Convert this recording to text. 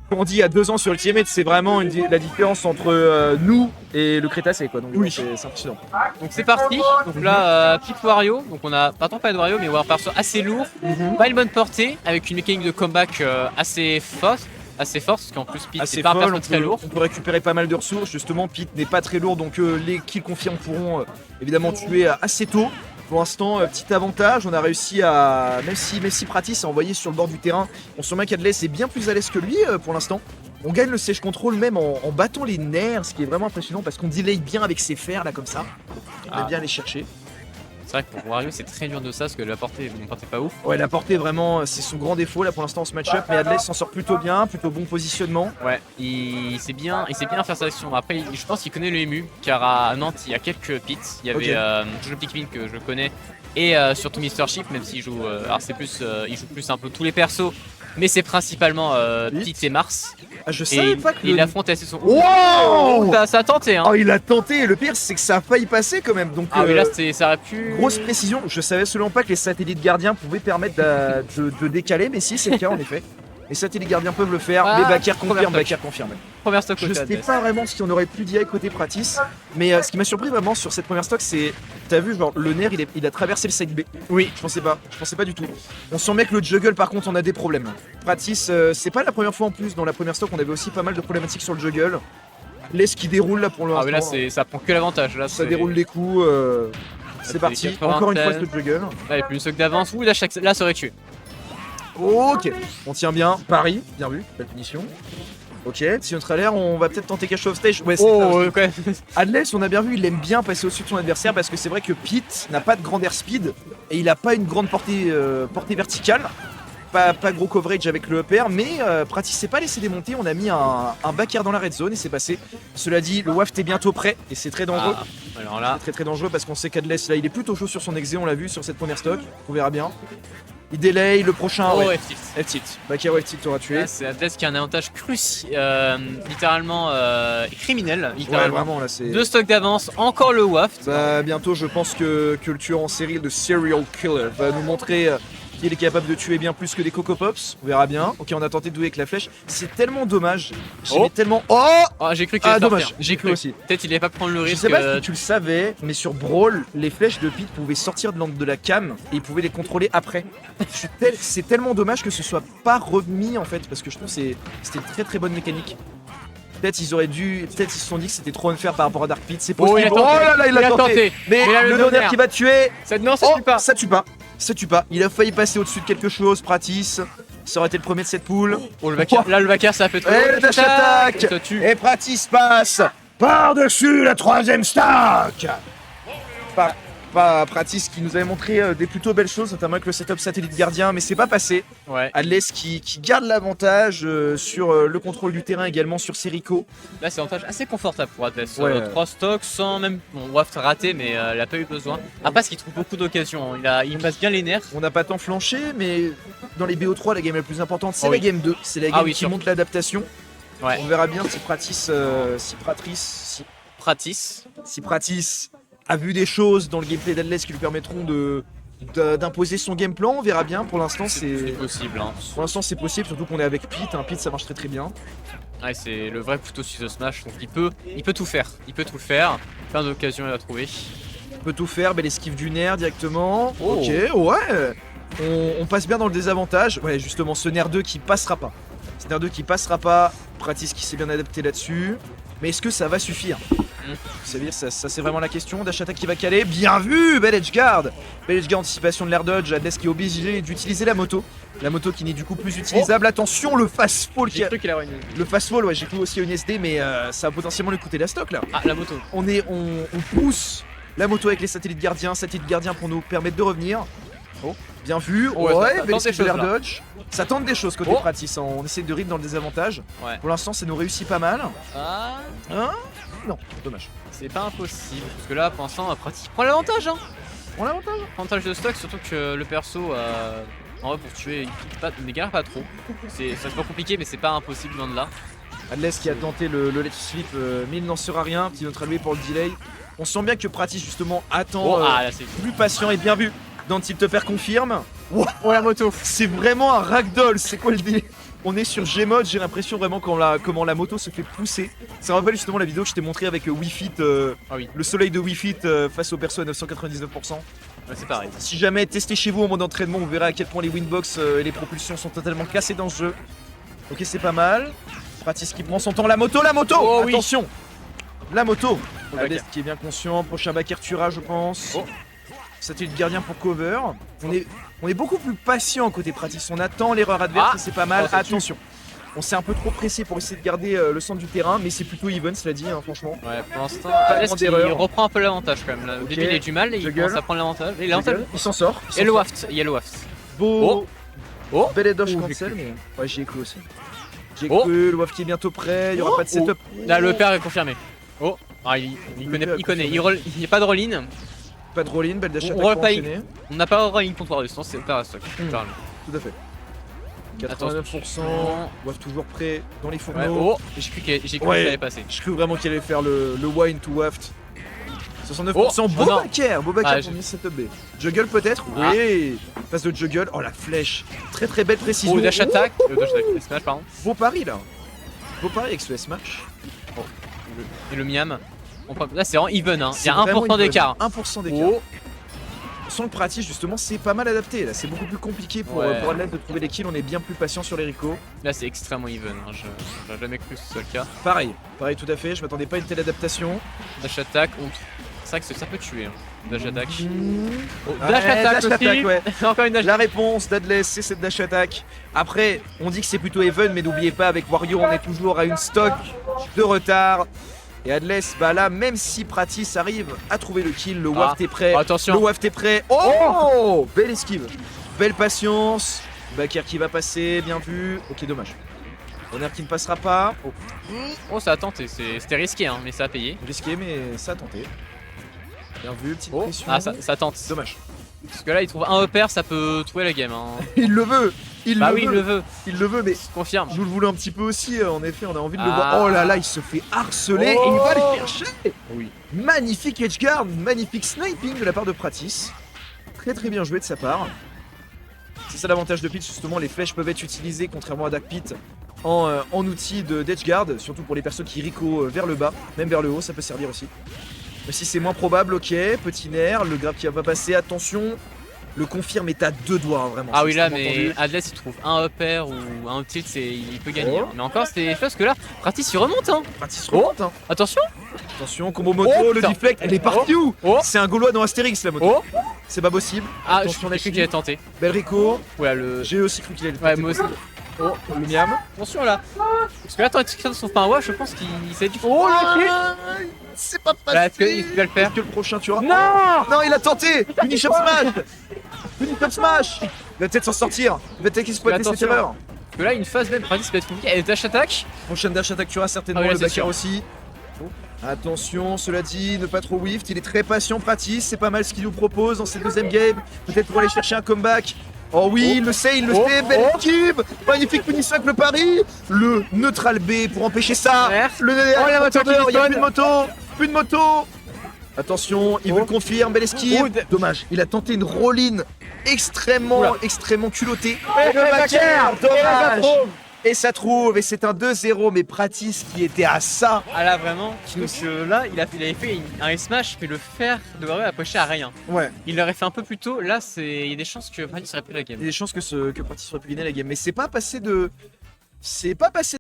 comme on dit il y a 2 ans sur Ultimate, c'est vraiment la différence entre nous et le Crétacé quoi. Donc Oui. c'est impressionnant. Donc c'est parti. Donc là, Pit Wario. Donc on a pas tant pas de Wario, mais Wario perso assez lourd, pas une bonne portée, avec une mécanique de comeback assez forte. Assez forte, parce qu'en plus Pit c'est pas un perso très lourd. On peut récupérer pas mal de ressources. Justement, Pit n'est pas très lourd, donc les kills confirmes pourront évidemment tuer assez tôt. Pour l'instant, petit avantage, on a réussi à, même si Pratis a envoyé sur le bord du terrain, on sent bien qu'Adless est bien plus à l'aise que lui pour l'instant. On gagne le siège control même en battant les nerfs, ce qui est vraiment impressionnant parce qu'on delay bien avec ses fers là comme ça. On aime bien les chercher. C'est vrai que pour Wario c'est très dur de ça parce que la portée pas ouf. Ouais, la portée vraiment, c'est son grand défaut là pour l'instant en ce match-up, mais Adless s'en sort plutôt bien, plutôt bon positionnement. Ouais, il sait bien faire sa action. Après, je pense qu'il connaît le MU, car à Nantes il y a quelques pits. Il y avait Jojo Pikmin que je connais et surtout Mr. Chip, même s'il joue, alors c'est plus, il joue plus un peu tous les persos, mais c'est principalement Pit et Mars. Ah, je savais pas que il affronte assez son. Wow, ça a tenté hein. Oh, il a tenté, le pire c'est que ça a failli passer quand même. Donc, mais là ça aurait pu. Grosse précision, je savais absolument pas que les satellites gardiens pouvaient permettre de décaler, mais si c'est le cas en effet. Les satellites gardiens peuvent le faire, mais Bakar confirme. Première stock. Je sais pas vraiment ce qu'on aurait pu dire côté Pratis, mais ce qui m'a surpris vraiment sur cette première stock, c'est, t'as vu, genre le nerf il a traversé le side B. Oui. Je pensais pas du tout. On sent bien que le juggle par contre on a des problèmes. Pratis, c'est pas la première fois en plus, dans la première stock on avait aussi pas mal de problématiques sur le juggle. Laisse qui déroule là pour l'instant. Ah mais là ça prend que l'avantage. Là ça déroule les coups. C'est parti, encore une fois ce juggle. Là il y a plus une stock d'avance, là ça aurait tué. Ok, on tient bien. Paris, bien vu, belle punition. Ok, si notre l'air, on va peut-être tenter cash off stage. Ouais, c'est Adless, on a bien vu, il aime bien passer au-dessus de son adversaire parce que c'est vrai que Pit n'a pas de grande airspeed et il a pas une grande portée verticale. Pas gros coverage avec le upper, mais Pratis s'est pas laissé démonter. On a mis un back air dans la red zone et c'est passé. Cela dit, le waft est bientôt prêt et c'est très dangereux. Alors là, c'est très dangereux parce qu'on sait qu'Adless là, il est plutôt chaud sur son exé, on l'a vu sur cette première stock. On verra bien. Il délay le prochain. F-tilt. Bakar F-tilt t'aura tué. C'est Adless qui a un avantage littéralement criminel. Littéralement. Ouais, vraiment, là, c'est 2 stocks d'avance, encore le waft. Bah, bientôt, je pense que le tueur en série, le serial killer, va nous montrer qu'il est capable de tuer bien plus que des Coco Pops. On verra bien. Ok, on a tenté de douiller avec la flèche. C'est tellement dommage. J'ai tellement. J'ai cru qu'il allait dommage. J'ai cru aussi. Peut-être il allait pas prendre le risque. Je sais pas si tu le savais, mais sur Brawl, les flèches de Pit pouvaient sortir de la cam et ils pouvaient les contrôler après. C'est tellement dommage que ce soit pas remis en fait, parce que je trouve que c'était une très très bonne mécanique. Peut-être ils se sont dit que c'était trop unfair par rapport à Dark Pit. C'est possible. Il a tenté. Mais le donner qui va tuer. Non, ça tue pas. Ça tue pas. Il a failli passer au-dessus de quelque chose, Pratis. Ça aurait été le premier de cette poule. Là, le Bakar, ça a fait trop. Et le dash attack. Et Pratis passe par-dessus la 3ème stack. Pas Pratis qui nous avait montré des plutôt belles choses, notamment avec le setup satellite gardien, mais c'est pas passé. Ouais. Adless qui garde l'avantage sur le contrôle du terrain, également sur Serico. Là, c'est un avantage assez confortable pour Adless. Ouais. 3 stocks sans même. Waft raté, mais il a pas eu besoin. Après, parce qu'il trouve beaucoup d'occasions. Il passe bien les nerfs. On n'a pas tant flanché, mais dans les BO3, la game la plus importante, c'est la game 2. C'est la game qui monte l'adaptation. Ouais. On verra bien si Pratis a vu des choses dans le gameplay d'Adless qui lui permettront d'imposer son game plan. On verra bien. Pour l'instant, c'est possible. Hein. Pour l'instant, c'est possible, surtout qu'on est avec Pit. Pit, ça marche très très bien. Ouais, c'est le vrai couteau suisse de Smash. Donc il peut tout faire. Plein d'occasions à trouver. Il peut tout faire. Belle esquive du nerf directement. Ok, ouais. On passe bien dans le désavantage. Ouais, justement, ce nerf 2 qui passera pas. Ce nerf 2 qui passera pas. Pratis qui s'est bien adapté là-dessus. Mais est-ce que ça va suffire? C'est-à-dire, ça c'est vraiment la question. Dash attack qui va caler. Bien vu, bel edge guard. Bel edge guard, anticipation de l'air dodge. Adless qui est obligé d'utiliser la moto. La moto qui n'est du coup plus utilisable. Attention, le fast fall qui a. Le fast fall, ouais, j'ai cru aussi une SD, mais ça va potentiellement lui coûter la stock là. Ah, la moto. On pousse la moto avec les satellites gardiens. Satellites gardiens pour nous permettre de revenir. Bien vu. Ouais, bel esquive de l'air dodge. Ça tente des choses côté Pratis. On essaie de rip dans le désavantage. Ouais. Pour l'instant, ça nous réussit pas mal. Non, dommage. C'est pas impossible, parce que là, pour l'instant, Pratis prend l'avantage. Avantage de stock, surtout que le perso, en vrai, pour tuer, il galère pas trop. C'est pas compliqué, mais c'est pas impossible loin de là. Adless qui a tenté le let's slip, mais il n'en sera rien. Petit notre alloué pour le delay. On sent bien que Pratis, justement, attend plus patient et bien vu. Dans Tilt Upper confirme. La moto. C'est vraiment un ragdoll, c'est quoi le délire? On est sur Gmod, j'ai l'impression vraiment comment la moto se fait pousser. Ça me rappelle justement la vidéo que je t'ai montré avec Wii Fit, Ah oui, le soleil de Wii Fit face au perso à 999%. ouais, c'est pareil. Si jamais testez chez vous en mode entraînement, vous verrez à quel point les Winbox et les propulsions sont totalement cassées dans ce jeu. Ok, c'est pas mal. Pratis qui prend son temps. La moto, la moto. Oh, oui. Attention. La moto. Backer. Adès qui est bien conscient. Prochain backer tuera, je pense. Oh. Satellite gardien pour cover. On est beaucoup plus patient côté Pratis. On attend l'erreur adverse Ah. et c'est pas mal. Oh, ça tue. Attention. On s'est un peu trop pressé pour essayer de garder le centre du terrain, mais c'est plutôt even, cela dit, hein, franchement. Ouais, pour l'instant, Pas Adès grande qui erreur. reprend un peu l'avantage quand même. Là. Au Ok. début, il a du mal et il Juggle. commence à prendre l'avantage. Et l'avantage. Il s'en sort. il s'en Yellow sort. Waft, Yellow Waft. Beau. Oh, Belle dodge Oh, j'ai cancel, mais. Ouais, j'ai cru aussi. J'ai Oh. cru, le WAF qui est bientôt prêt, il y aura Oh. pas de setup. là, le père est confirmé. Oh, ah, il connaît, père est il connaît. confirmé. Il n'y a pas de roll-in. Pas de roll-in, belle dash On attack pour repaye. enchaîner. On n'a pas de roll-in contre Warriors, c'est pas stock. Littéralement. Tout à fait. 89%, WAF toujours prêt dans les Ouais, fourneaux. oh, j'ai cru qu'il Ouais. allait passer. Je cru vraiment qu'il allait faire le wine to waft. 69%, Oh, beau non. backer, beau backer Ah, pour j'ai- mieux setup B. Juggle peut-être. Ah. Oui. Phase de juggle. Oh la flèche. Très très belle précision. Oh, dash attack. Dash attack, smash, pardon. Beau pari là. Beau pari avec ce S-Match. Et le Miam. Là, c'est vraiment even, hein. Il y C'est a vraiment 1% even. d'écart. 1% d'écart. Oh, Sans le pratique justement c'est pas mal adapté là, c'est beaucoup plus compliqué pour Ouais. Adelaide de trouver les kills, on est bien plus patient sur les recos. là, c'est extrêmement even. Hein. J'aurais jamais cru que ce soit le cas. Pareil tout à fait, je m'attendais pas à une telle adaptation. Dash attack, c'est vrai que ça peut tuer. Hein. Dash attack. Oh, Ouais, dash attack dash aussi. attack, ouais. Encore une dash. La réponse d'Adless c'est cette dash attack. Après on dit que c'est plutôt even mais n'oubliez pas avec Wario on est toujours à une stock de retard. Et Adless, bah là, même si Pratis arrive à trouver le kill, le waft est prêt. Oh, attention. Le waft est prêt. Oh, belle esquive. Belle patience. Baker qui va passer, bien vu. Ok, dommage. Honneur qui ne passera pas. Oh, Oh, ça a tenté. C'était risqué, hein, mais ça a payé. risqué, mais ça a tenté. Bien vu, petite Oh, pression. ah, ça tente. Dommage. Parce que là, il trouve un repère, ça peut trouver la game. Hein. Il le veut. Il Bah le oui, il veut. le veut. Il le veut, mais Je confirme. nous le voulons un petit peu aussi. En effet, on a envie de le Ah. voir. Oh là là, il se fait harceler et il va le chercher. Oui. Magnifique edgeguard, magnifique sniping de la part de Pratis. Très très bien joué de sa part. C'est ça l'avantage de Pit, justement, les flèches peuvent être utilisées, contrairement à Dark Pit, en outil d'edgeguard, surtout pour les personnes qui rico vers le bas, même vers le haut, ça peut servir aussi. Mais si c'est moins probable, ok, petit nerf, le grab qui va pas passer, attention, le confirme est à deux doigts, hein, vraiment. Ah c'est oui, là, extrêmement mais tendu. Adless, il trouve un upper ou un tilt, il peut gagner. Oh. Hein. Mais encore, c'est parce que là, Pratis, il remonte. Hein. Pratis remonte, hein. Attention. Attention, combo moto, Oh, le putain. deflect, elle est partie où Oh. C'est un Gaulois dans Astérix la moto. Oh. C'est pas possible. Ah, Attention, j'ai cru qu'il allait tenter. Belle Rico. Ouais, le. J'ai aussi cru qu'il allait le Ouais, tenter. moi aussi. Oh, le miam. Attention là. Parce que là, attends, il son fin wash, je pense qu'il s'est dit. Oh, le kill. C'est pas Là, est-ce facile. qu'il va le faire? Est-ce que le prochain tu auras Non. Non, il a tenté. Finish up smash. Finish up smash. Il va peut-être s'en sortir. Il va peut-être exploiter cette attention. erreur. Parce que là, une phase même, Pratis peut être compliqué. Et dash attack. Prochaine dash attack tu auras certainement Ah oui, là, le c'est backer sûr. aussi. Attention, cela dit, ne pas trop whiff. Il est très patient, Pratis. C'est pas mal ce qu'il nous propose dans cette deuxième game. Peut-être pour aller chercher un comeback. Oh oui, il le sait, belle esquive. Magnifique finition avec le pari. Le neutral B pour empêcher ça. Merci. Le Oh, la moto qui il y a sonne. plus de moto. Plus de moto. Attention, il veut le confirme, belle esquive. Oh, Dommage, il a tenté une roll-in extrêmement, Oula. extrêmement culottée. Et le backer. Dommage. Et ça trouve, et c'est un 2-0, mais Pratis qui était à ça. Ah là, vraiment. Donc là, il avait fait un smash, mais le fer de Wario a poché à rien. Ouais, Il l'aurait fait un peu plus tôt. Là, il y a des chances que Pratis aurait pris la il y game. a des chances que Pratis aurait pu gagner la game, mais c'est pas passé de. C'est pas passé